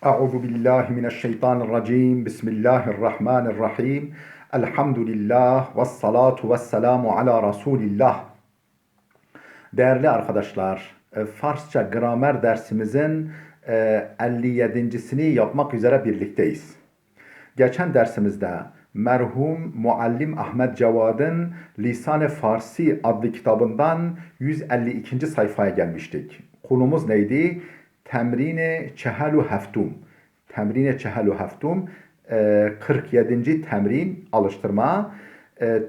Euzu billahi mineşşeytanirracim. Bismillahirrahmanirrahim. Elhamdülillah ve salatu ve selamu ala Resulillah. Değerli arkadaşlar, Farsça gramer dersimizin 57.sini yapmak üzere birlikteyiz. Geçen dersimizde merhum muallim Ahmet Cevad'ın Lisan-ı Farsi adlı kitabından 152. sayfaya gelmiştik. Konumuz neydi? Temrin-i Çehelu Heftum. Temrin-i Çehelu Heftum 47. temrin alıştırma.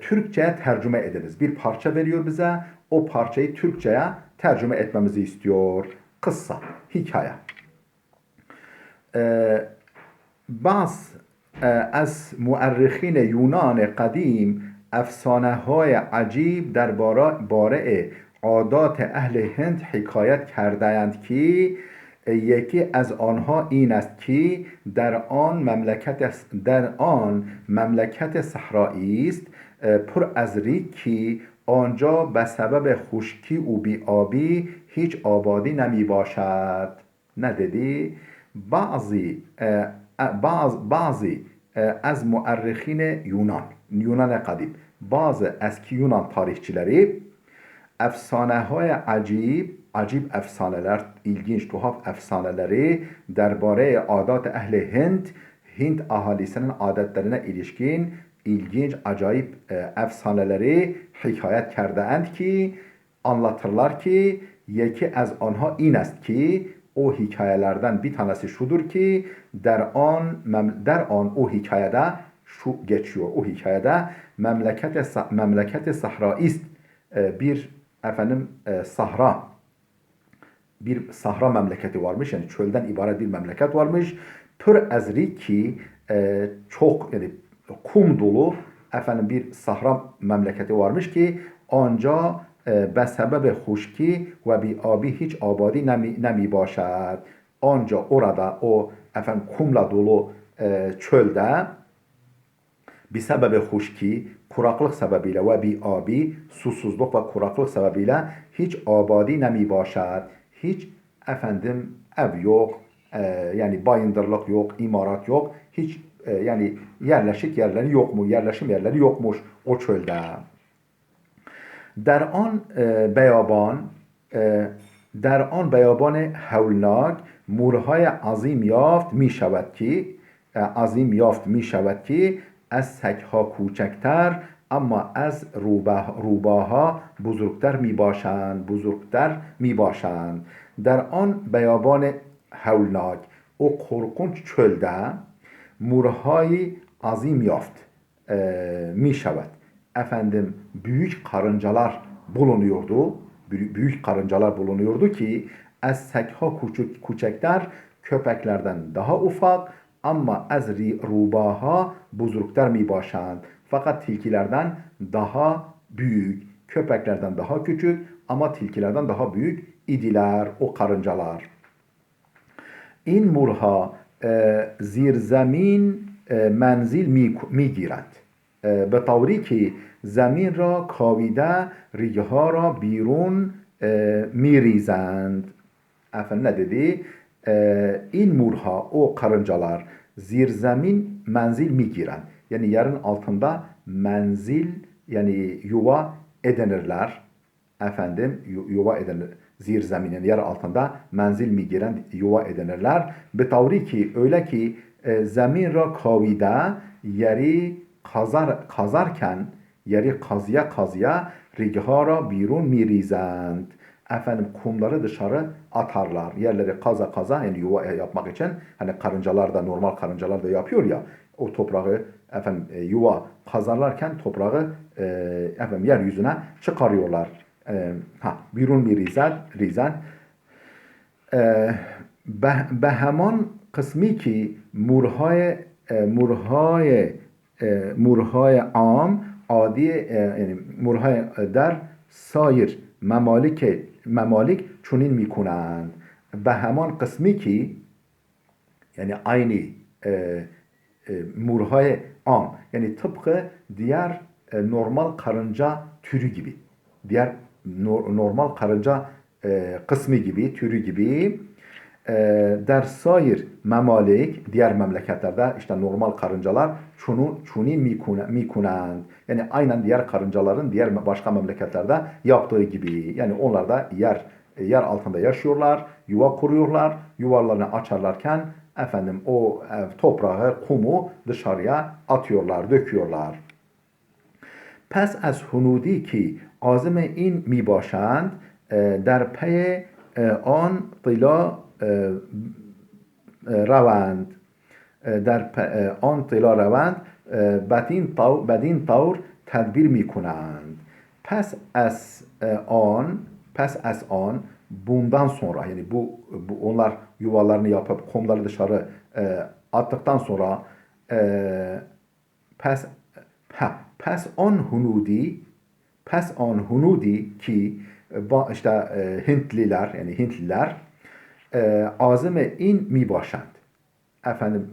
Türkçe'ye tercüme ediniz. Bir parça veriyor bize. O parçayı Türkçe'ye tercüme etmemizi istiyor. Kıssa, hikaye. بعض از مورخین یونان قدیم افسانه های عجیب درباره عادات اهل هند حکایت کرده‌اند که یکی از آنها این است که در آن مملکت صحرایی است پر از ریگ که آنجا به سبب خشکی و بی‌آبی هیچ آبادی نمی باشد. نه دیدی؟ بعضی از مورخین Yunan kadim, bazı eski Yunan tarihçileri efsaneهای acib efsaneler, ilginç, tuhaf efsaneleri derbare adat ehli Hint ahalisinin adetlerine ilişkin ilginç, acayip efsaneleri hikayet kerdehend ki anlatırlar ki yeki az onha in est ki o hikayelerden bir tanesi şudur ki der an o hikayede şu geçiyor. O hikayede memleket sahraist bir sahra memleketi varmış. Yani çölden ibaret bir memleket varmış. Pür ezri ki çok yani kum dolu bir sahra memleketi varmış ki anca به سبب خشکی و بی‌آبی هیچ آبادی نمی باشد. Anca orada o kumla dolu çölde bir sebebi huşki, kuraklık sebebiyle ve bi'abi, susuzluk ve kuraklık sebebiyle hiç abadi nemi başad. Hiç ev yok, yani bayındırlık yok, imarat yok, hiç yani yerleşik yerleri yok mu, yerleşim yerleri yokmuş o çölde. در آن بیابان هولناک مورهای عظیم یافت می شود که از سگها کوچکتر اما از روباها بزرگتر می باشند. در آن بیابان هولناک o korkunç çölde murhay azim yaft mi şevet. Büyük karıncalar bulunuyordu. Büyük karıncalar bulunuyordu ki es-sekha küçükler köpeklerden daha ufak ama az rubaha buzuruklar mi başand. Fakat tilkilerden daha büyük, köpeklerden daha küçük ama tilkilerden daha büyük idiler o karıncalar. این مورها زیر زمین منزل میگیرند به طوری که زمین را کاویده ریگه ها را بیرون میریزند. Ne dedi? این مورها o karıncalar zir zemin menzil migiren yani yerin altında menzil yani yuva edinirler. Yuva edinir. Zir zeminin yer altında menzil migiren yuva edinirler. Be tavri ki öyle ki zemin ra kavide yeri kazarken yeri kazıya righa birun mirizend. Kumları dışarı atarlar. Yerleri kaza yani yuva yapmak için hani karıncalar da normal karıncalar da yapıyor ya o toprağı yuva kazarlarken toprağı yeryüzüne çıkarıyorlar. Birun mirizend به همان قسمی که مورهای عام عادی یعنی مورهای در سایر ممالک چنین میکنند. به همان قسمی که yani aynı murhay am yani tıpkı diğer normal karınca türü gibi diğer normal karınca kısmı gibi türü gibi Der sair memalik, diğer memleketlerde işte normal karıncalar çuni mikunand. Yani aynen diğer karıncaların diğer başka memleketlerde yaptığı gibi. Yani onlar da yer altında yaşıyorlar, yuva kuruyorlar. Yuvalarını açarlarken efendim o toprağı, kumu dışarıya atıyorlar, döküyorlar. پس از هنودی که عازم این می باشند در پی آن طلا روند آن طلا روند بدین طور تدبیر می کنند pes as an bundan sonra yani bu onlar yuvalarını yapıp kumları dışarı attıktan sonra pes pes on hunudi ki işte Hintliler azime in mi başand. Efendim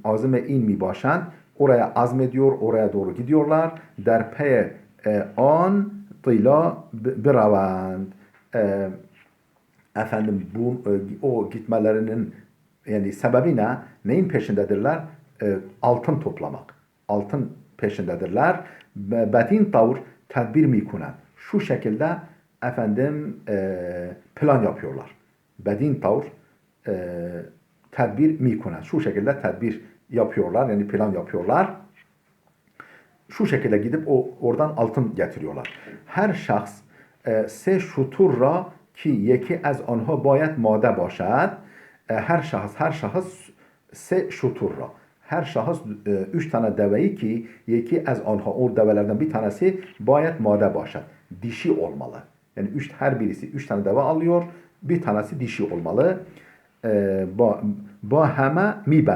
azime in mi başand. Oraya azmediyor, oraya doğru gidiyorlar. Der pe an tıyla biravand. Efendim o gitmelerinin yani sebebi ne? Neyin peşindedirler? Altın toplamak. Altın peşindedirler. Bedin tavır tedbir mikunen. Şu şekilde efendim plan yapıyorlar. Bedin tavır tedbir mikunen. Şu şekilde tedbir yapıyorlar. Yani plan yapıyorlar. Şu şekilde gidip oradan altın getiriyorlar. Her şahs سه شتر را که یکی از آنها باید ماده باشد her şahıs سه شتر را her şahıs 3 tane deveyi ki yeki az anha o develerden bir tanesi bayet made başat. Dişi olmalı. Yani her birisi 3 tane deve alıyor. Bir tanesi dişi olmalı. Ba heme mi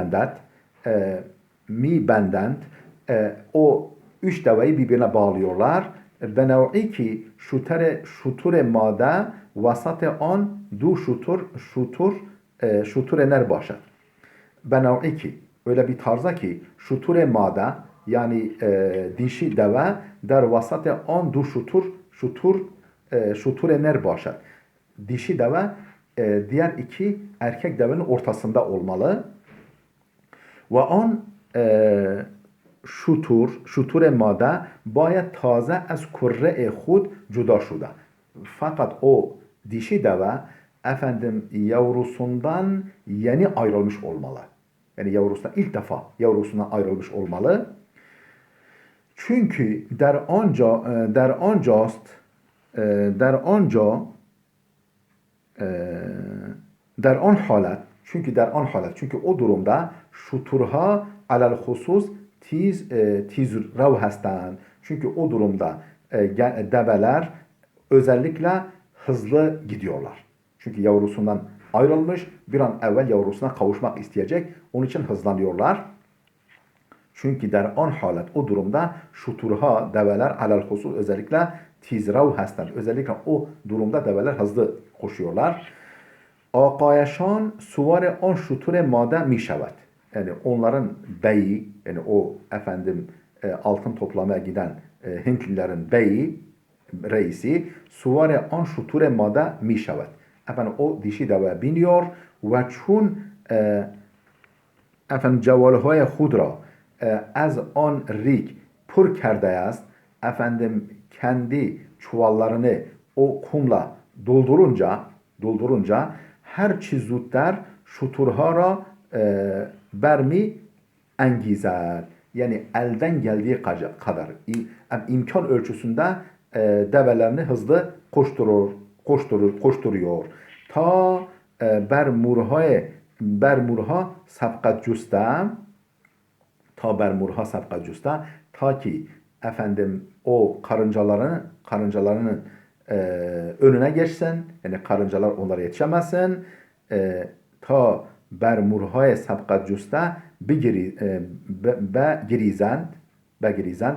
bendent o 3 deveyi birbirine bağlıyorlar. Benev'i ki şuture made vasat an du şutur ener başat. Benev'i ki öyle bir tarza ki şuture made yani dişi deve der vasat an du şutur ener başat. Dişi deve diğer iki erkek devenin ortasında olmalı. Ve an şutur made باید تازه از کره خود جدا شده. Fakat o dişi deve efendim yavrusundan yeni ayrılmış olmalı. Yani yavrusundan ilk defa yavrusundan ayrılmış olmalı. Çünkü der an halet çünkü o durumda şuturha alel husus tiz rav hastand. Çünkü o durumda develer özellikle hızlı gidiyorlar. Çünkü yavrusundan ayrılmış, bir an evvel yavrusuna kavuşmak isteyecek. Onun için hızlanıyorlar. Çünkü der an halet o durumda şuturha develer alel husus özellikle tizrav hastand. Özellikle o durumda develer hızlı koşuyorlar. Aqayeşan suvar an şutur made mişevet. Yani onların beyi yani o efendim altın toplamaya giden Hintlilerin beyi reisi suvar an şutur made mişevet. Efendim o dişi deve biniyor ve çun efendim cevalهای خود را از آن ریگ پر کرده است efendim kendi çuvallarını o kumla doldurunca her çizutlar şuturha ra bermi engizler. Yani elden geldiği kadar imkan ölçüsünde develerini hızlı koşturuyor. Ta bermurha sabkat cüstem ta ki efendim o karıncalarının önüne geçsin. Yani karıncalar onlara yetişemesin. Ta bermurhay sabkat cüste begirizend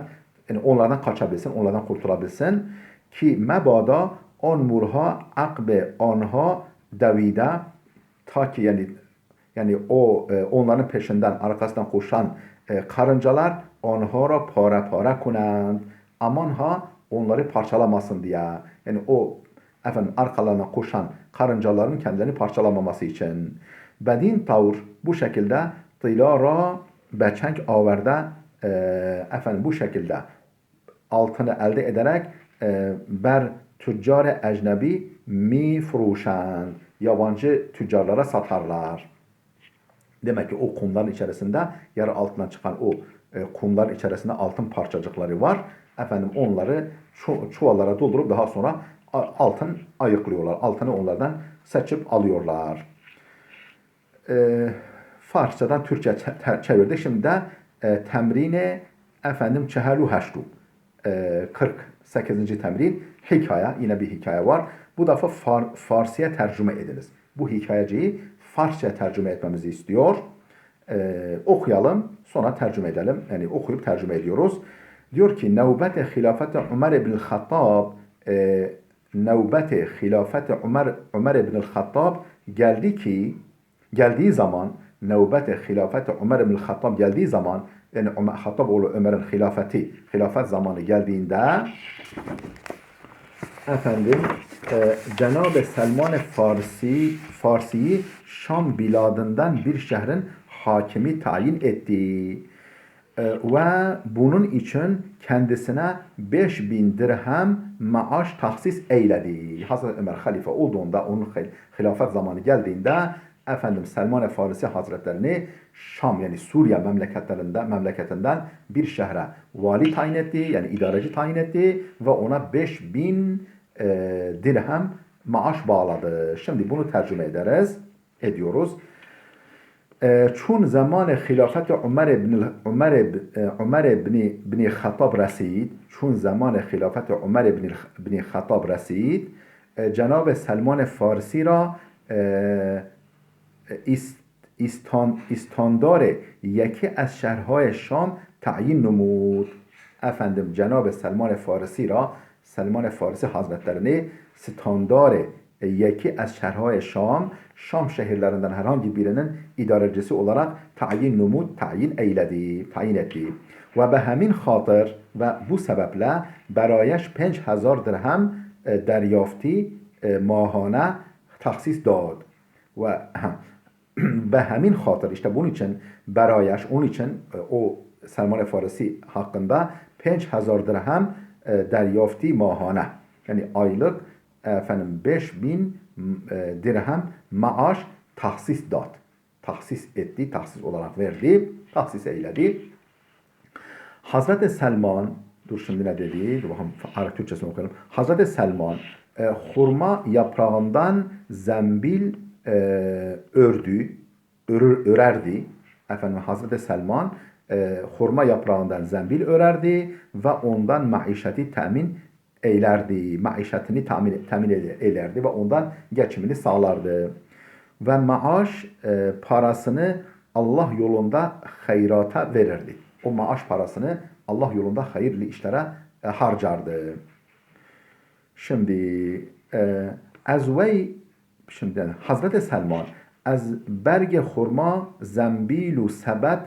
yani onlardan kaçabilsin, onlardan kurtulabilsin ki mebada on murha akbe anha davide ta ki yani o onların peşinden arkasından koşan karıncalar onlara para kunand aman ha onları parçalamasın diye. Yani o efendim arkalarına koşan karıncaların kendilerini parçalamaması için. Bedin tavr bu şekilde tilara beçenk averde bu şekilde altını elde ederek ber tüccar ecnebi mi furuşan yabancı tüccarlara satarlar. Demek ki o kumların içerisinde yer altından çıkan o kumlar içerisinde altın parçacıkları var. Onları çuvallara doldurup daha sonra altın ayıklıyorlar. Altını onlardan seçip alıyorlar. Farsçadan Türkçe çevirdik. Şimdi de temrine çehelu heştu. 48. temrin hikaye. Yine bir hikaye var. Bu defa Farsçaya tercüme ediniz. Bu hikayeciyi Farsça tercüme etmemizi istiyor. Okuyalım, sonra tercüme edelim. Yani okuyup tercüme ediyoruz. Diyor ki, Nevbete hilafeti Ömer ibn Hattab Nevbete hilafeti Ömer ibn Hattab geldiği zaman Nevbete hilafeti Ömer ibn Hattab geldiği zaman yani Hattab oğlu Ömer'in hilafet zamanı geldiğinde Cenab-ı Selman Farsi'yi Şam biladından bir şehrin hakimi tayin etti. Ve bunun için kendisine 5000 dirhem maaş tahsis eyledi. Hazreti Ömer halife olduğunda, onun hilafet zamanı geldiğinde Selman Farisi Hazretlerini Şam yani Suriye memleketinden bir şehre vali tayin etti, yani idareci tayin etti ve ona 5000 dirhem maaş bağladı. Şimdi bunu tercüme ediyoruz. Çun zamanı hilafeti Ömer ibn Hattab resid, çun zamanı hilafeti Ömer ibn Hattab resid, Cenab-ı Selman Farsi را استاندار یکی از شهرهای شام تعیین نمود. Cenab-ı Selman Farsi Hazretlerini standar yeki az şerhay Şam şehirlerinden herhangi birinin idarecisi olarak tayin etti. Ve behemin hatır ve bu sebeple berayeş 5000 dirhem deryafti mahane tahsis dad. Ve behemin hatır işte bunun için berayeş, onun için o Selman Farisi hakkında 5000 dirhem deryafti mahane yani aylık 5000 dirhem maaş tahsis dad. Tahsis etti, tahsis olarak verdi, tahsis eyledi. Hazreti Selman, dur şimdi ne dedi? Dur bakalım Arap Türkçesini okuyalım. Hazreti Selman hurma yaprağından zembil örerdi. Hazreti Selman hurma yaprağından zembil örerdi ve ondan maişeti temin eylerdi. Maişetini temin eylerdi ve ondan geçimini sağlardı. Ve maaş parasını Allah yolunda hayrata verirdi. O maaş parasını Allah yolunda hayırlı işlere harcardı. Şimdi Hazreti Selman az berg hurma zembil و sebet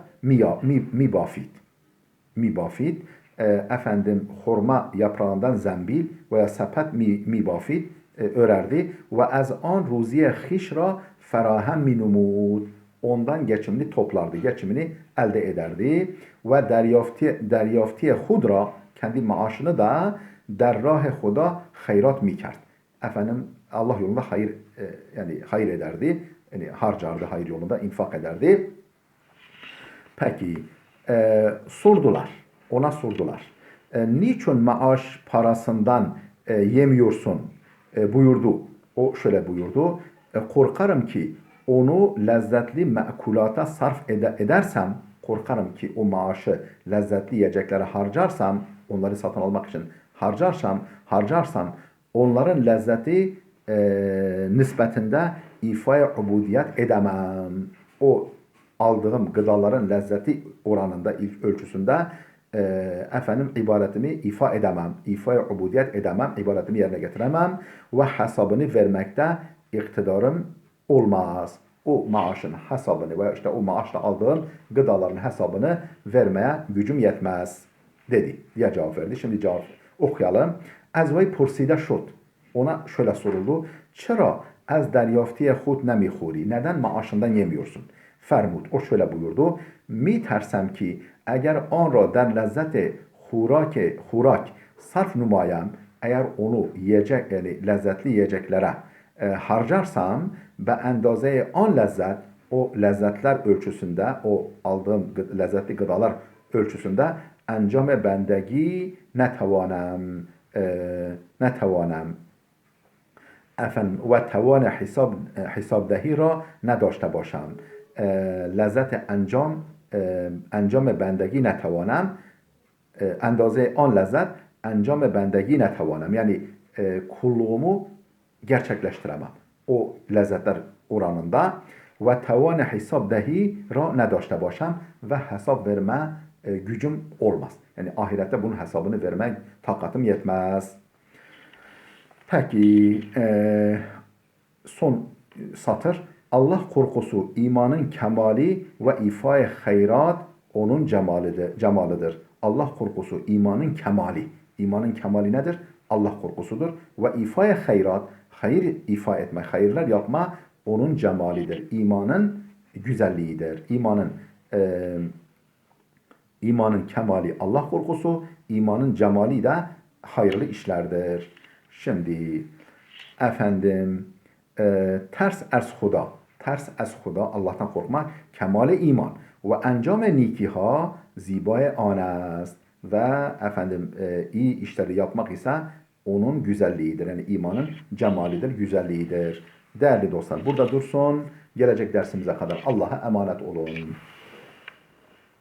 mibafid. Hurma yaprağından zembil veya sepet mibafid örerdi ve az an ruziye hiş ra ferahem minumud. Ondan geçimini toplardı, geçimini elde ederdi ve deryafti hudra kendi maaşını da derrah huda hayrat mikert. Allah yolunda hayır ederdi. Yani harcardı, hayır yolunda infak ederdi. Peki ona sordular. Niçin maaş parasından yemiyorsun buyurdu. O şöyle buyurdu. Korkarım ki onu lezzetli mekulata sarf edersem, korkarım ki o maaşı lezzetli yiyeceklere harcarsam, onları satın almak için harcarsam onların lezzeti nispetinde ifaya ubudiyet edemem. O aldığım gıdaların lezzeti oranında, ilk ölçüsünde ibadetimi ifa edemem. İfaya ubudiyet edemem, ibadetimi yerine getiremem ve hesabını vermekte iktidarım olmaz. O maaşın hesabını veya işte o maaşla aldığım gıdaların hesabını vermeye gücüm yetmez diye cevap verdi. Şimdi cevap okuyalım. Az vay purside şut. Ona şöyle soruldu. Çera از دریافتی خود نمیخوری. Neden maaşından yemiyorsun? Fermud. O şöyle buyurdu. Mi tersem ki eğer on ra der lezzet hurak sarf numayam, eğer onu yiyecek yani lezzetli yiyeceklere harcarsam ve endaze an lezzet, o lezzetler ölçüsünde, o aldığım lezzetli gıdalar ölçüsünde encam bendegi نتوانم و توان حسابدهی را نداشته باشم. لذت انجام بندگی نتوانم. اندازه آن لذت انجام بندگی نتوانم. Yani kulluğumu gerçekleştiremem. O lezzetler oranında ve tavan hesap dahi ra nedaşte başam ve hesap verme gücüm olmaz. Yani ahirette bunun hesabını vermek takatım yetmez. Peki son satır. Allah korkusu imanın kemali ve ifai hayrat onun cemalıdır. Allah korkusu imanın kemali. İmanın kemali nedir? Allah korkusudur. Ve ifai hayrat, hayır ifa etme, hayırlar yapma onun cemalidir. İmanın güzelliğidir. İmanın kemali Allah korkusu, imanın cemali de hayırlı işlerdir. Şimdi efendim ters az Huda. Ters az Huda, Allah'tan korkmak, kemale iman ve encam nikiha zibay an است ve efendim iyi işleri yapmak ise onun güzelliğidir. Yani imanın cemalidir, güzelliğidir. Değerli dostlar, burada dursun. Gelecek dersimize kadar Allah'a emanet olun.